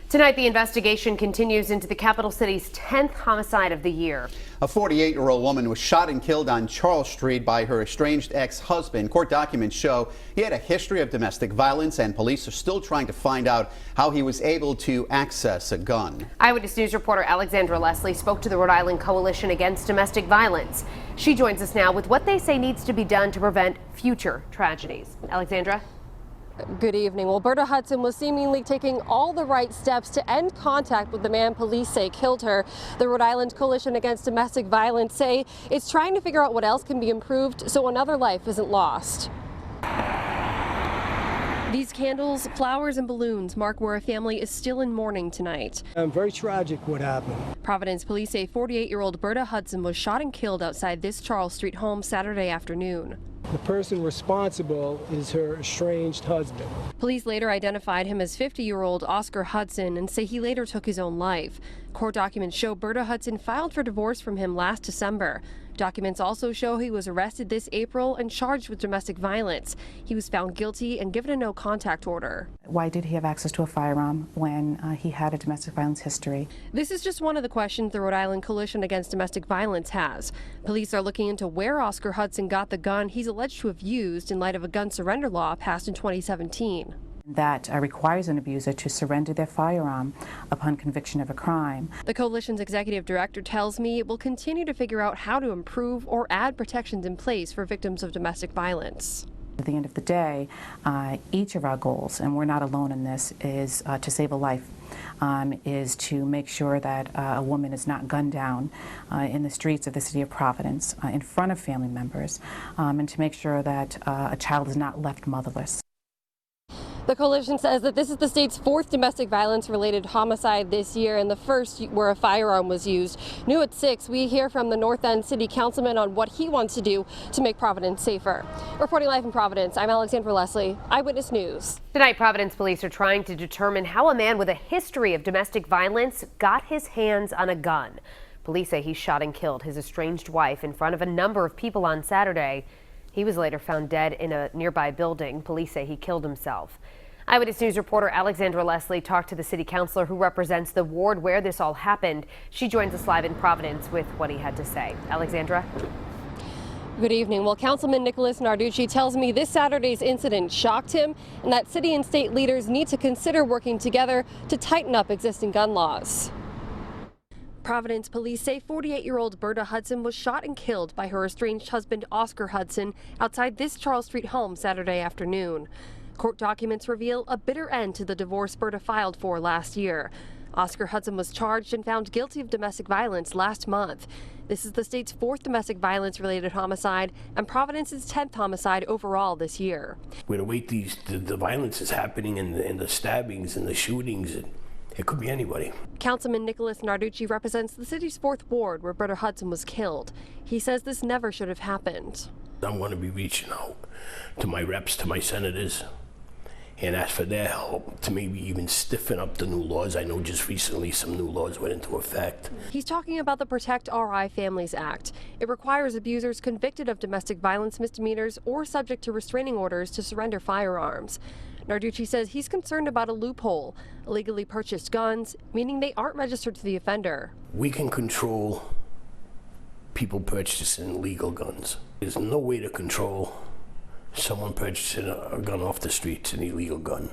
Tonight, the investigation continues into the capital city's 10th homicide of the year. A 48-year-old woman was shot and killed on Charles Street by her estranged ex-husband. Court documents show he had a history of domestic violence, and police are still trying to find out how he was able to access a gun. Eyewitness News reporter Alexandra Leslie spoke to the Rhode Island Coalition Against Domestic Violence. She joins us now with what they say needs to be done to prevent future tragedies. Alexandra? Good evening. Well, Berta Hudson was seemingly taking all the right steps to end contact with the man police say killed her. The Rhode Island Coalition Against Domestic Violence say it's trying to figure out what else can be improved so another life isn't lost. These candles, flowers, and balloons mark where a family is still in mourning tonight. Very tragic what happened. Providence police say 48-year-old Berta Hudson was shot and killed outside this Charles Street home Saturday afternoon. The person responsible is her estranged husband. Police later identified him as 50-year-old Oscar Hudson and say he later took his own life. Court documents show Berta Hudson filed for divorce from him last December. Documents also show he was arrested this April and charged with domestic violence. He was found guilty and given a no-contact order. Why did he have access to a firearm when he had a domestic violence history? This is just one of the questions the Rhode Island Coalition Against Domestic Violence has. Police are looking into where Oscar Hudson got the gun he's alleged to have used in light of a gun surrender law passed in 2017. That requires an abuser to surrender their firearm upon conviction of a crime. The coalition's executive director tells me it will continue to figure out how to improve or add protections in place for victims of domestic violence. At the end of the day, each of our goals, and we're not alone in this, is to save a life, is to make sure that a woman is not gunned down in the streets of the city of Providence in front of family members, and to make sure that a child is not left motherless. The coalition says that this is the state's 4th domestic violence-related homicide this year and the first where a firearm was used. New at 6, we hear from the North End City Councilman on what he wants to do to make Providence safer. Reporting live in Providence, I'm Alexandra Leslie, Eyewitness News. Tonight, Providence police are trying to determine how a man with a history of domestic violence got his hands on a gun. Police say he shot and killed his estranged wife in front of a number of people on Saturday. He was later found dead in a nearby building. Police say he killed himself. Eyewitness News reporter Alexandra Leslie talked to the city councilor who represents the ward where this all happened. She joins us live in Providence with what he had to say. Alexandra? Good evening. Well, Councilman Nicholas Narducci tells me this Saturday's incident shocked him and that city and state leaders need to consider working together to tighten up existing gun laws. Providence police say 48-year-old Berta Hudson was shot and killed by her estranged husband Oscar Hudson outside this Charles Street home Saturday afternoon. Court documents reveal a bitter end to the divorce Berta filed for last year. Oscar Hudson was charged and found guilty of domestic violence last month. This is the state's 4th domestic violence-related homicide and Providence's 10th homicide overall this year. With the way the violence is happening and the stabbings and the shootings, it could be anybody. Councilman Nicholas Narducci represents the city's 4th ward where Berta Hudson was killed. He says this never should have happened. I'm going to be reaching out to my reps, to my senators, and ask for their help to maybe even stiffen up the new laws. I know just recently some new laws went into effect. He's talking about the Protect RI Families Act. It requires abusers convicted of domestic violence misdemeanors or subject to restraining orders to surrender firearms. Narducci says he's concerned about a loophole, illegally purchased guns, meaning they aren't registered to the offender. We can control people purchasing legal guns. There's no way to control someone purchasing a gun off the streets, an illegal gun.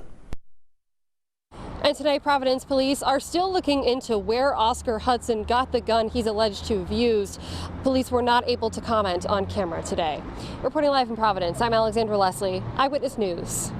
And tonight, Providence police are still looking into where Oscar Hudson got the gun he's alleged to have used. Police were not able to comment on camera today. Reporting live in Providence, I'm Alexandra Leslie, Eyewitness News.